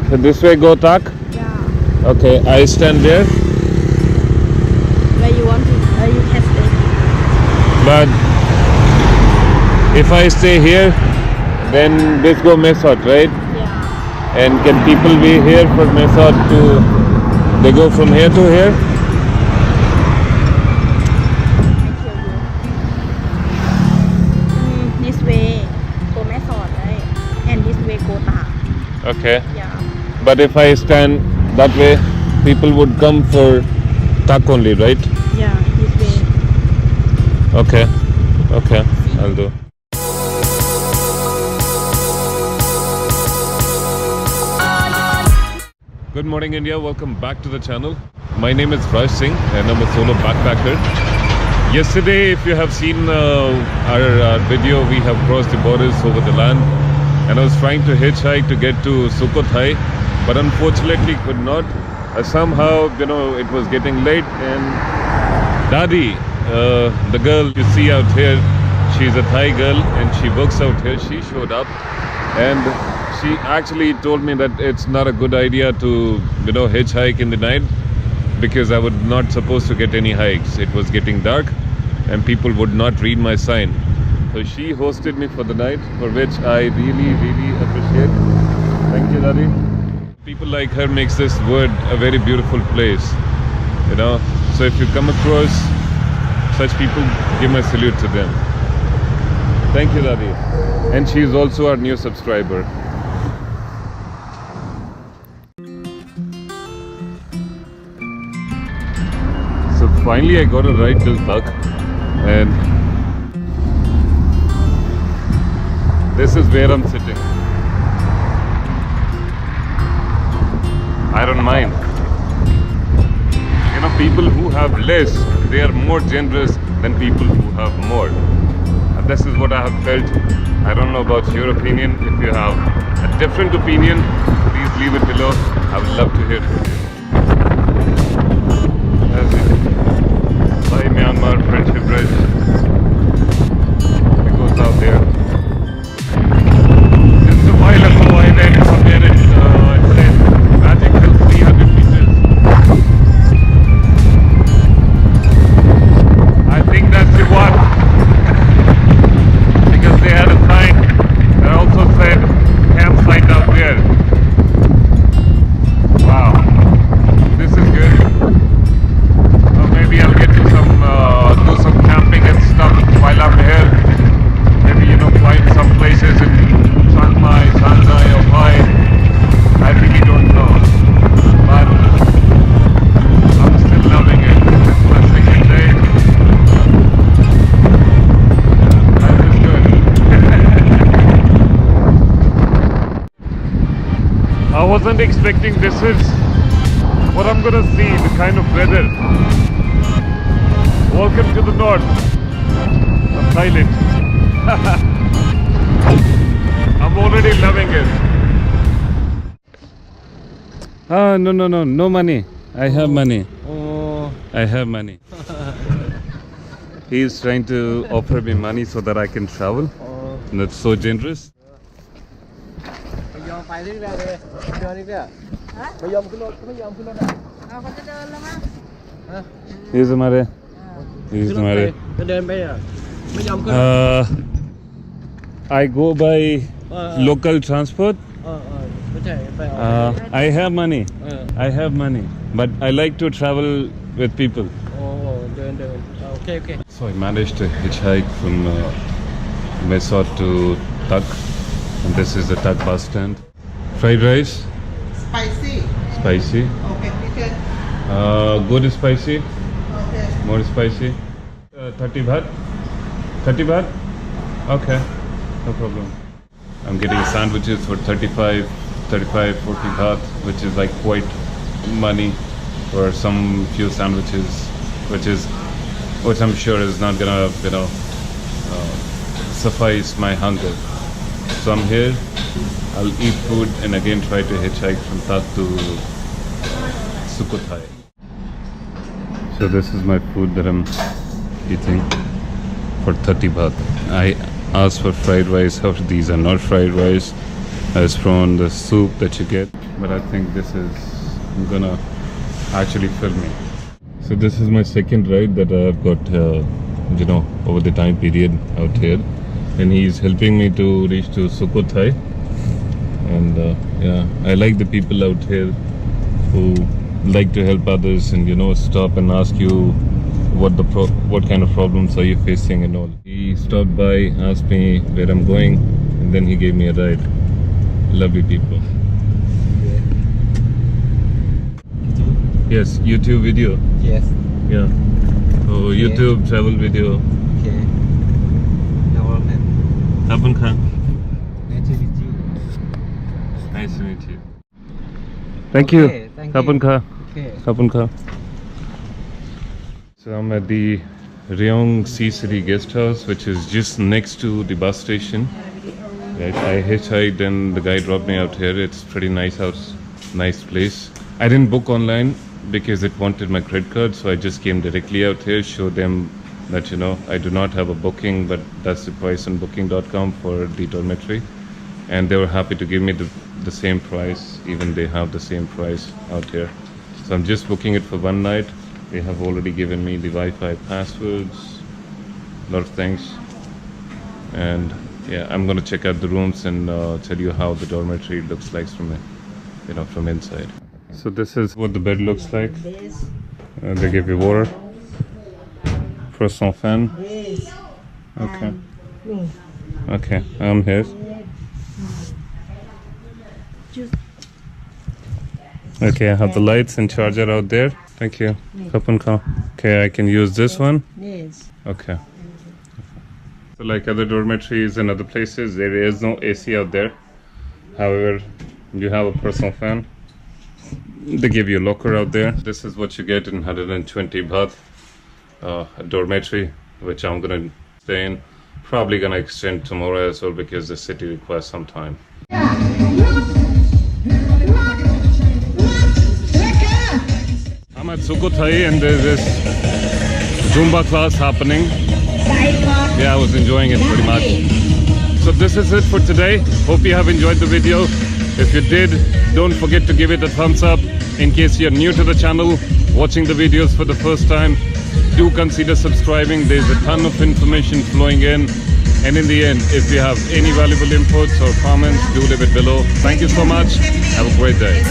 So this way go Tak? Yeah. Okay, I stand there. Where you want to, you can stay. But if I stay here, then this go Mae Sot, right? Yeah. And can people be here for Mae Sot to? They go from here to here. This way go Mae Sot, right? And this way go Tak. Okay. Yeah. But if I stand that way, people would come for Tak only, right? Yeah, this way. Okay. Okay. I'll do. Good morning, India. Welcome back to the channel. My name is Raj Singh and I'm a solo backpacker. Yesterday, if you have seen our video, we have crossed the borders over the land, and I was trying to hitch hike to get to Sukhothai, but unfortunately could not. Somehow, it was getting late, and Dadi, the girl you see out here, she's a Thai girl and she works out here. She showed up and she actually told me that it's not a good idea to hitch hike in the night, because I would not supposed to get any hikes. It was getting dark and people would not read my sign. So she hosted me for the night, for which I really appreciate. Thank you, Daddy. People like her makes this world a very beautiful place, So if you come across such people, give my salute to them. Thank you, Daddy. And she is also our new subscriber. So finally I got a ride till Tak, and this is where I'm sitting. I don't mind. People who have less, they are more generous than people who have more. And this is what I have felt. I don't know about your opinion. If you have a different opinion, please leave it below. I would love to hear from you. That's it. Thai Myanmar Friendship Bridge. It goes out there. Just a while ago I read somewhere it said magical 300 meters. I think that's the one. Because they had a sign that also said campsite out there. Wow. This is good. Maybe I'll get to do some camping and stuff while I'm here. Maybe find some places in Chiang Mai, Shanghai or Pai. I really don't know, but I'm still loving it. It's my second day. Life is good. I wasn't expecting this is what I'm gonna see, the kind of weather. Welcome to the north of Thailand. I'm already loving it. No money. I have money. Oh. I have money. He's trying to offer me money so that I can travel. And that's so generous. He's हमारे. He's हमारे. I go by local transport. I have money. I have money, but I like to travel with people. Okay. So I managed to hitchhike from Mae Sot to Tak, and this is the Tak bus stand. Fried rice. Spicy. Spicy. Okay, chicken. Good spicy. Okay. More spicy. 30 baht. 30 baht. Okay, no problem. I'm getting sandwiches for 35, 40 baht, which is like quite money for some few sandwiches, which I'm sure is not gonna, suffice my hunger. So I'm here. I'll eat food and again try to hitchhike from Tak to Sukhothai. So this is my food that I'm eating for 30 baht. I asked for fried rice. These are not fried rice. rice prawn, the soup that you get. But I think this is gonna actually fill me. So this is my second ride that I have got, over the time period out here, and he's helping me to reach to Sukhothai. And yeah, I like the people out here who like to help others and stop and ask you what kind of problems are you facing and all. He stopped by, asked me where I'm going, and then he gave me a ride. Lovely people. Yes, YouTube video. Yes. Yeah. Oh, Okay. YouTube travel video. Okay. You're welcome. Kapun Khan. Nice to meet you. Nice to meet you. Thank you. Okay, thank you. Kapun Khan. Okay. Kapun Khan. So I'm at the Ryong Sea City Guest House, which is just next to the bus station. Right, I hitchhiked and the guy dropped me out here. It's pretty nice house, nice place. I didn't book online because it wanted my credit card, so I just came directly out here, showed them that I do not have a booking, but that's the price on booking.com for the dormitory, and they were happy to give me the same price. Even they have the same price out here. So I'm just booking it for one night. They have already given me the Wi-Fi passwords, a lot of things, and yeah, I'm gonna check out the rooms and tell you how the dormitory looks like from from inside. So this is what the bed looks like. This. They give you water, personal fan. This. Okay, Me. okay, I'm here. Just Okay, I have the lights and charger out there. Thank you. Kapun Khan. Okay, I can use this one. this. Okay. So like other dormitories and other places, there is no AC out there. However, you have a personal fan. They give you a locker out there. This is what you get in 120 baht, a dormitory, which I'm gonna stay in. Probably gonna extend tomorrow as well because the city requires some time. I'm at Sukhothai and there's this Zumba class happening. Yeah, I was enjoying it pretty much. So this is it for today. Hope you have enjoyed the video. If you did, don't forget to give it a thumbs up. In case you're new to the channel, watching the videos for the first time, do consider subscribing. There's a ton of information flowing in. And in the end, if you have any valuable inputs or comments, do leave it below. Thank you so much. Have a great day.